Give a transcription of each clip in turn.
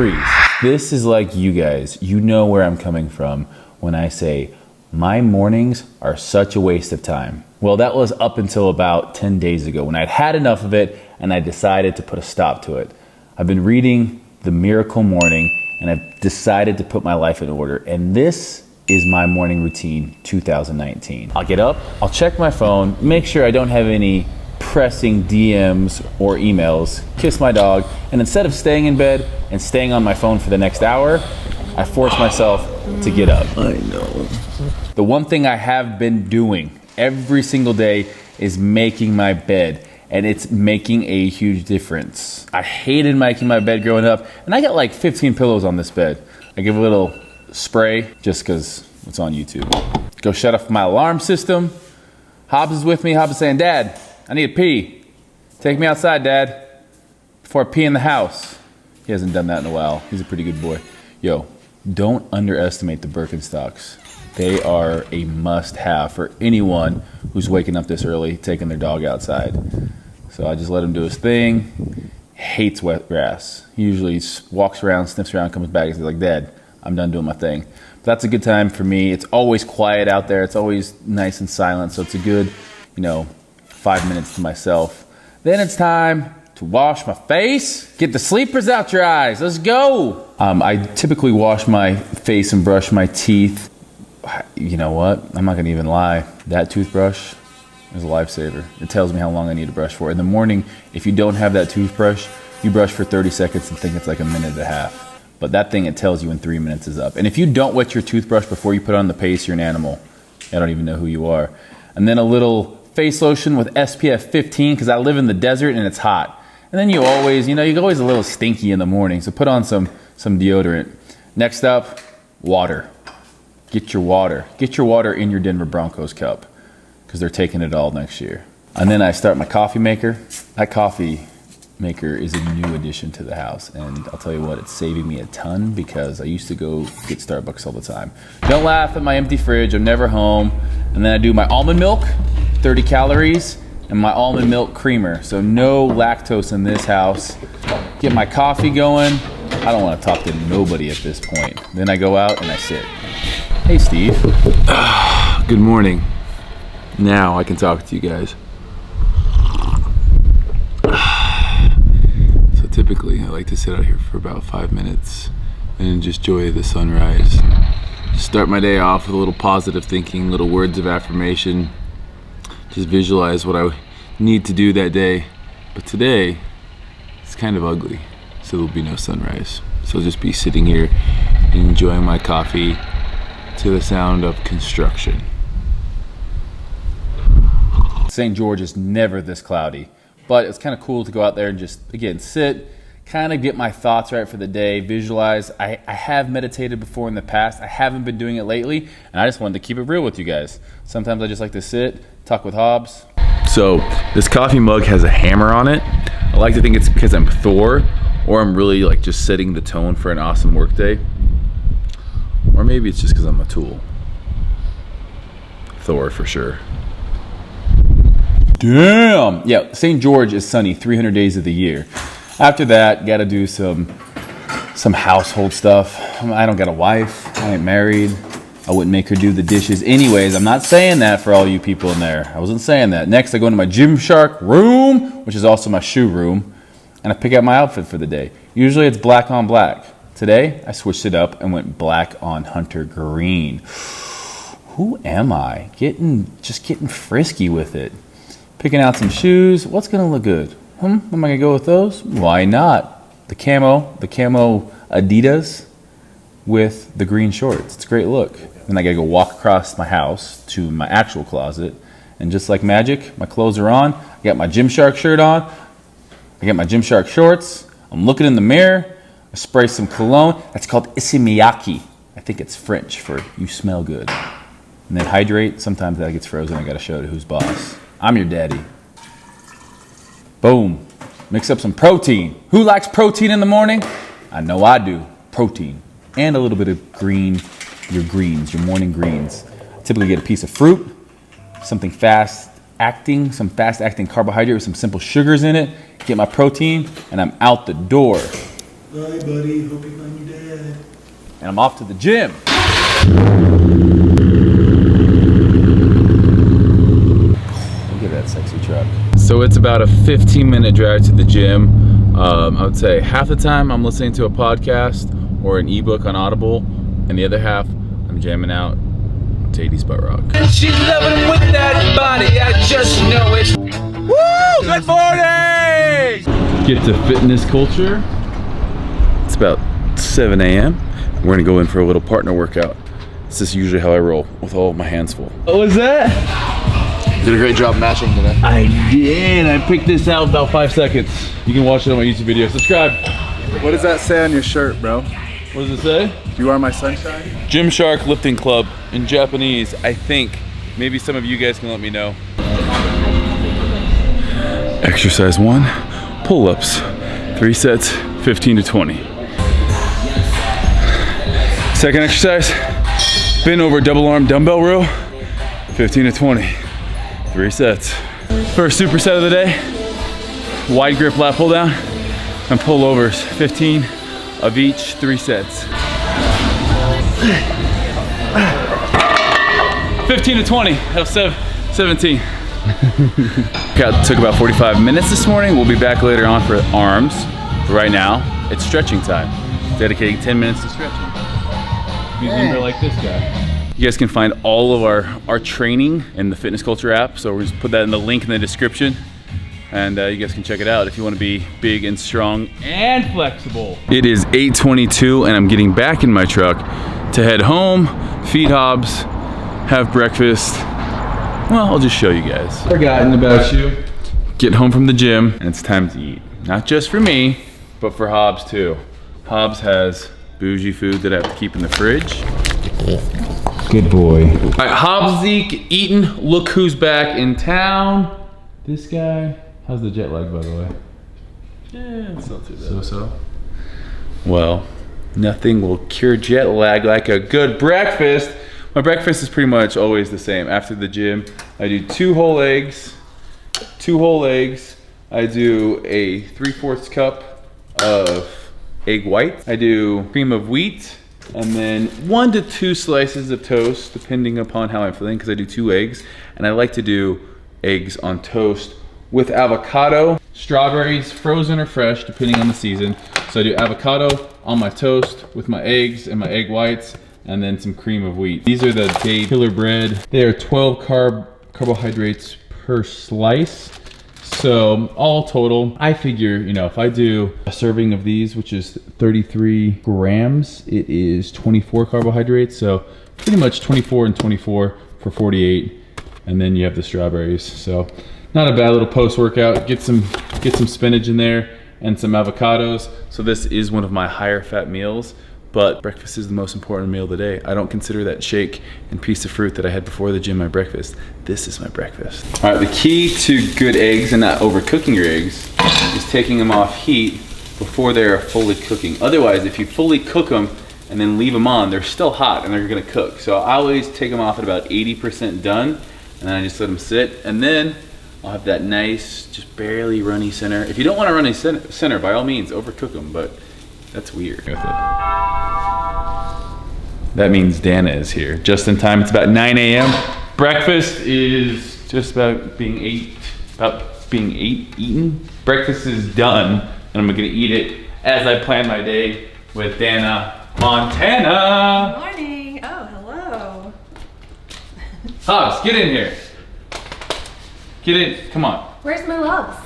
freeze. This is like you guys. You know where I'm coming from when I say my mornings are such a waste of time. Well, that was up until about 10 days ago when I'd had enough of it and I decided to put a stop to it. I've been reading The Miracle Morning and I've decided to put my life in order. And this is my morning routine 2019. I'll get up, I'll check my phone, make sure I don't have any pressing DMs or emails, kiss my dog, and instead of staying in bed and staying on my phone for the next hour, I force myself to get up. I know. The one thing I have been doing every single day is making my bed, and it's making a huge difference. I hated making my bed growing up, and I got like 15 pillows on this bed. I give a little spray just because it's on YouTube. Go shut off my alarm system. Hobbs is with me. Hobbs is saying, Dad, I need to pee. Take me outside, Dad, before I pee in the house. He hasn't done that in a while. He's a pretty good boy. Yo, don't underestimate the Birkenstocks. They are a must-have for anyone who's waking up this early, taking their dog outside. So I just let him do his thing. Hates wet grass. He usually walks around, sniffs around, comes back and says like, Dad, I'm done doing my thing. But that's a good time for me. It's always quiet out there. It's always nice and silent. So it's a good, 5 minutes to myself. Then it's time to wash my face. Get the sleepers out your eyes. Let's go. I typically wash my face and brush my teeth. You know what? I'm not gonna even lie. That toothbrush is a lifesaver. It tells me how long I need to brush for. In the morning, if you don't have that toothbrush, you brush for 30 seconds and think it's like a minute and a half. But that thing, it tells you when 3 minutes is up. And if you don't wet your toothbrush before you put on the paste, you're an animal. I don't even know who you are. And then a little face lotion with SPF 15 because I live in the desert and it's hot. And then you always, you're always a little stinky in the morning. So put on some deodorant. Next up, water. Get your water. Get your water in your Denver Broncos cup because they're taking it all next year. And then I start my coffee maker. That coffee maker is a new addition to the house. And I'll tell you what, it's saving me a ton because I used to go get Starbucks all the time. Don't laugh at my empty fridge. I'm never home. And then I do my almond milk, 30 calories, and my almond milk creamer. So no lactose in this house. Get my coffee going. I don't want to talk to nobody at this point. Then I go out and I sit. Hey, Steve. Good morning. Now I can talk to you guys. So typically I like to sit out here for about 5 minutes and just enjoy the sunrise. Start my day off with a little positive thinking, little words of affirmation. Just visualize what I need to do that day. But today, it's kind of ugly, so there'll be no sunrise. So I'll just be sitting here enjoying my coffee to the sound of construction. St. George is never this cloudy, but it's kind of cool to go out there and just, again, sit, kind of get my thoughts right for the day, visualize. I have meditated before in the past. I haven't been doing it lately, and I just wanted to keep it real with you guys. Sometimes I just like to sit, talk with Hobbs. So this coffee mug has a hammer on it. I like to think it's because I'm Thor, or I'm really like just setting the tone for an awesome work day. Or maybe it's just because I'm a tool. Thor for sure. Damn! Yeah, St. George is sunny 300 days of the year. After that, gotta do some household stuff. I don't got a wife. I ain't married. I wouldn't make her do the dishes anyways. I'm not saying that for all you people in there. I wasn't saying that. Next, I go into my Gymshark room, which is also my shoe room, and I pick out my outfit for the day. Usually it's black on black. Today, I switched it up and went black on hunter green. Who am I? Just getting frisky with it. Picking out some shoes. What's gonna look good? Am I gonna go with those? Why not? The camo Adidas with the green shorts. It's a great look. Then I gotta go walk across my house to my actual closet, and just like magic, my clothes are on. I got my Gymshark shirt on. I got my Gymshark shorts. I'm looking in the mirror. I spray some cologne. That's called Issey Miyake. I think it's French for you smell good. And then hydrate. Sometimes that gets frozen. I gotta show it who's boss. I'm your daddy. Boom. Mix up some protein. Who likes protein in the morning? I know I do. Protein. And a little bit of green, your greens, your morning greens. I typically get a piece of fruit, something fast-acting, some fast-acting carbohydrate with some simple sugars in it. Get my protein, and I'm out the door. Bye, buddy. Hope you find your dad. And I'm off to the gym. Look at that sexy truck. So it's about a 15-minute drive to the gym. I would say half the time I'm listening to a podcast or an ebook on Audible, and the other half I'm jamming out to 80s butt rock. And she's loving with that body, I just know it. Woo! Good morning! Get to Fitness Culture. It's about 7 a.m. We're gonna go in for a little partner workout. This is usually how I roll, with all my hands full. What was that? You did a great job matching today. I did. I picked this out in about 5 seconds. You can watch it on my YouTube video. Subscribe. What does that say on your shirt, bro? What does it say? You are my sunshine? Gymshark Lifting Club in Japanese, I think. Maybe some of you guys can let me know. Exercise 1, pull-ups. 3 sets, 15 to 20. Second exercise, bend over double arm dumbbell row, 15 to 20. 3 sets. First superset of the day, wide grip lat pull down and pullovers, 15 of each, 3 sets. 15 to 20, that was 17. Took about 45 minutes this morning. We'll be back later on for arms. But right now, it's stretching time. Dedicating 10 minutes to stretching. Use limber like this guy. You guys can find all of our training in the Fitness Culture app. So we'll just put that in the link in the description. And you guys can check it out if you want to be big and strong and flexible. It is 8:22 and I'm getting back in my truck to head home, feed Hobbs, have breakfast. Well, I'll just show you guys. Forgotten about you. Get home from the gym and it's time to eat. Not just for me, but for Hobbs too. Hobbs has bougie food that I have to keep in the fridge. Good boy. All right, Hobbs, Zeke, eaten. Look who's back in town. This guy. How's the jet lag, by the way? Yeah, it's not too bad. So-so. Well, nothing will cure jet lag like a good breakfast. My breakfast is pretty much always the same. After the gym, I do 2 whole eggs. I do a 3/4 cup of egg white. I do cream of wheat, and then 1 to 2 slices of toast, depending upon how I'm feeling, because I do 2 eggs. And I like to do eggs on toast with avocado, strawberries, frozen or fresh, depending on the season. So I do avocado on my toast with my eggs and my egg whites, and then some cream of wheat. These are the Day Killer Bread. They are 12 carbohydrates per slice. So all total, I figure, you know, if I do a serving of these, which is 33 grams, it is 24 carbohydrates. So pretty much 24 and 24 for 48. And then you have the strawberries. So not a bad little post-workout. Get some spinach in there and some avocados. So this is one of my higher fat meals, but breakfast is the most important meal of the day. I don't consider that shake and piece of fruit that I had before the gym my breakfast. This is my breakfast. All right, the key to good eggs and not overcooking your eggs is taking them off heat before they are fully cooking. Otherwise, if you fully cook them and then leave them on, they're still hot and they're gonna cook. So I always take them off at about 80% done, and then I just let them sit, and then I'll have that nice, just barely runny center. If you don't want a runny center, by all means, overcook them, but that's weird. With it. That means Dana is here, just in time. It's about 9 a.m. Breakfast is just about being eaten. Breakfast is done, and I'm gonna eat it as I plan my day with Dana Montana. Good morning. Oh, hello. Hobbs, get in here. Get in, come on. Where's my loves?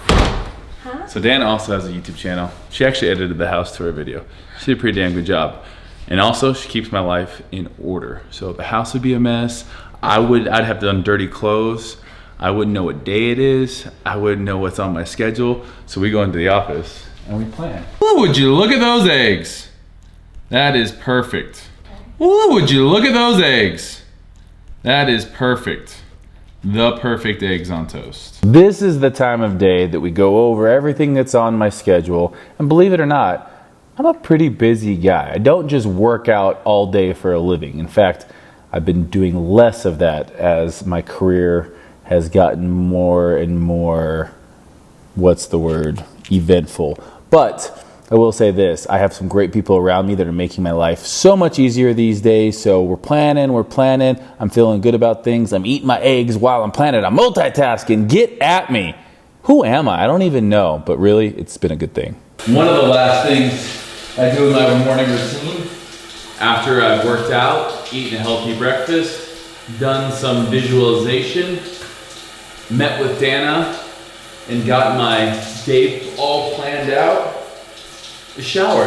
Huh? So Dana also has a YouTube channel. She actually edited the house tour video. She did a pretty damn good job. And also she keeps my life in order. So the house would be a mess. I'd have done dirty clothes. I wouldn't know what day it is. I wouldn't know what's on my schedule. So we go into the office and we plan. Ooh, would you look at those eggs? That is perfect. Ooh, would you look at those eggs? That is perfect. The perfect eggs on toast. This is the time of day that we go over everything that's on my schedule. And believe it or not, I'm a pretty busy guy. I don't just work out all day for a living. In fact, I've been doing less of that as my career has gotten more and more, eventful. But I will say this, I have some great people around me that are making my life so much easier these days. So we're planning. I'm feeling good about things. I'm eating my eggs while I'm planning. I'm multitasking. Get at me. Who am I? I don't even know, but really, it's been a good thing. One of the last things I do in my morning routine, after I've worked out, eaten a healthy breakfast, done some visualization, met with Dana, and got my day all planned out, a shower.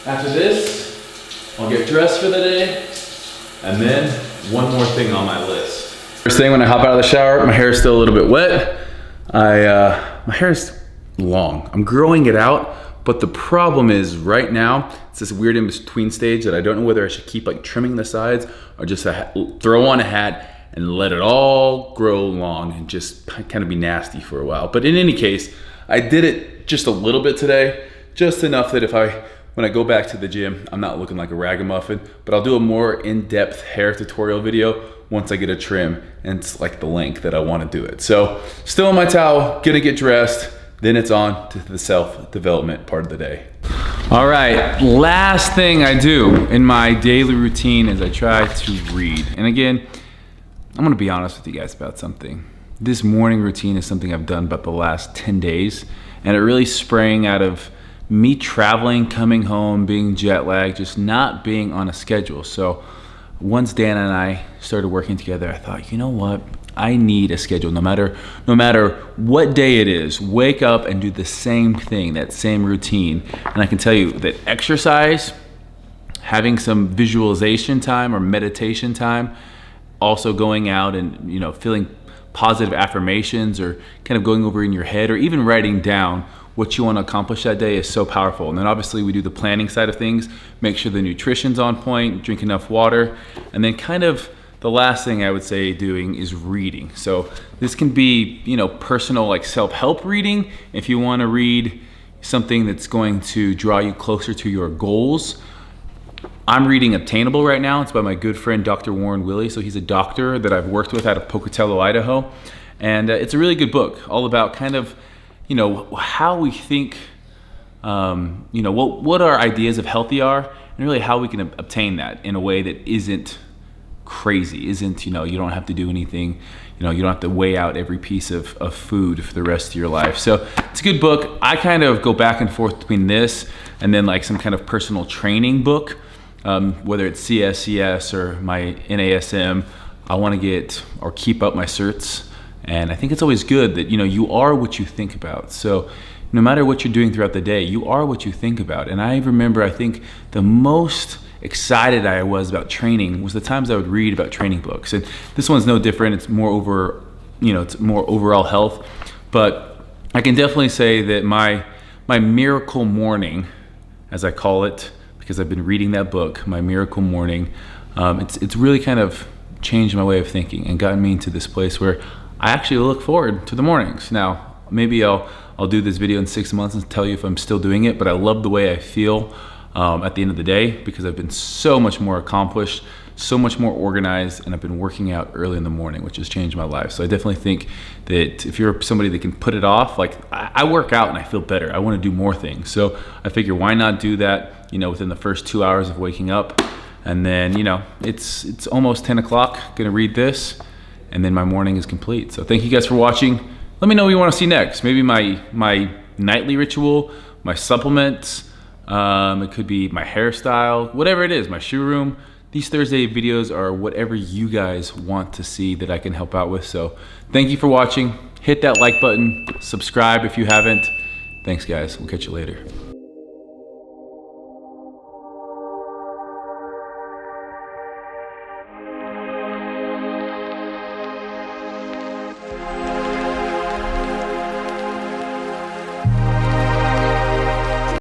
After this, I'll get dressed for the day, and then one more thing on my list. First thing when I hop out of the shower, my hair is still a little bit wet. My hair is long. I'm growing it out, but the problem is right now, it's this weird in-between stage that I don't know whether I should keep like trimming the sides or just throw on a hat and let it all grow long and just kind of be nasty for a while. But in any case, I did it just a little bit today, just enough that when I go back to the gym, I'm not looking like a ragamuffin, but I'll do a more in-depth hair tutorial video once I get a trim and it's like the length that I want to do it. So still in my towel, gonna get dressed, then it's on to the self-development part of the day. All right, last thing I do in my daily routine is I try to read. And again, I'm gonna be honest with you guys about something. This morning routine is something I've done about the last 10 days, and it really sprang out of me traveling, coming home, being jet lagged, just not being on a schedule. So once Dana and I started working together, I thought, you know what? I need a schedule, no matter what day it is, wake up and do the same thing, that same routine. And I can tell you that exercise, having some visualization time or meditation time, also going out and, you know, feeling positive affirmations or kind of going over in your head or even writing down what you want to accomplish that day is so powerful. And then obviously we do the planning side of things, make sure the nutrition's on point, drink enough water, and then kind of the last thing I would say doing is reading. So this can be, you know, personal like self-help reading. If you want to read something that's going to draw you closer to your goals. I'm reading Obtainable right now. It's by my good friend, Dr. Warren Willey. So he's a doctor that I've worked with out of Pocatello, Idaho. And it's a really good book, all about kind of, you know, how we think, you know, what our ideas of healthy are, and really how we can obtain that in a way that isn't crazy, isn't, you know, you don't have to do anything, you know, you don't have to weigh out every piece of food for the rest of your life. So it's a good book. I kind of go back and forth between this and then like some kind of personal training book, whether it's CSCS or my NASM. I want to get or keep up my certs. And I think it's always good that, you know, you are what you think about. So no matter what you're doing throughout the day, you are what you think about. And I remember, I think the most excited I was about training was the times I would read about training books. And this one's no different. It's more over, you know, it's more overall health. But I can definitely say that my miracle morning, as I call it, because I've been reading that book, my miracle morning, it's really kind of changed my way of thinking and gotten me into this place where I actually look forward to the mornings. Now, maybe I'll do this video in 6 months and tell you if I'm still doing it, but I love the way I feel at the end of the day because I've been so much more accomplished, so much more organized, and I've been working out early in the morning, which has changed my life. So I definitely think that if you're somebody that can put it off, like I work out and I feel better. I want to do more things. So I figure why not do that, you know, within the first 2 hours of waking up. And then, you know, it's almost 10 o'clock, gonna read this, and then my morning is complete. So thank you guys for watching. Let me know what you want to see next. Maybe my nightly ritual, my supplements, it could be my hairstyle, whatever it is, my shoe room. These Thursday videos are whatever you guys want to see that I can help out with. So thank you for watching. Hit that like button, subscribe if you haven't. Thanks guys, we'll catch you later.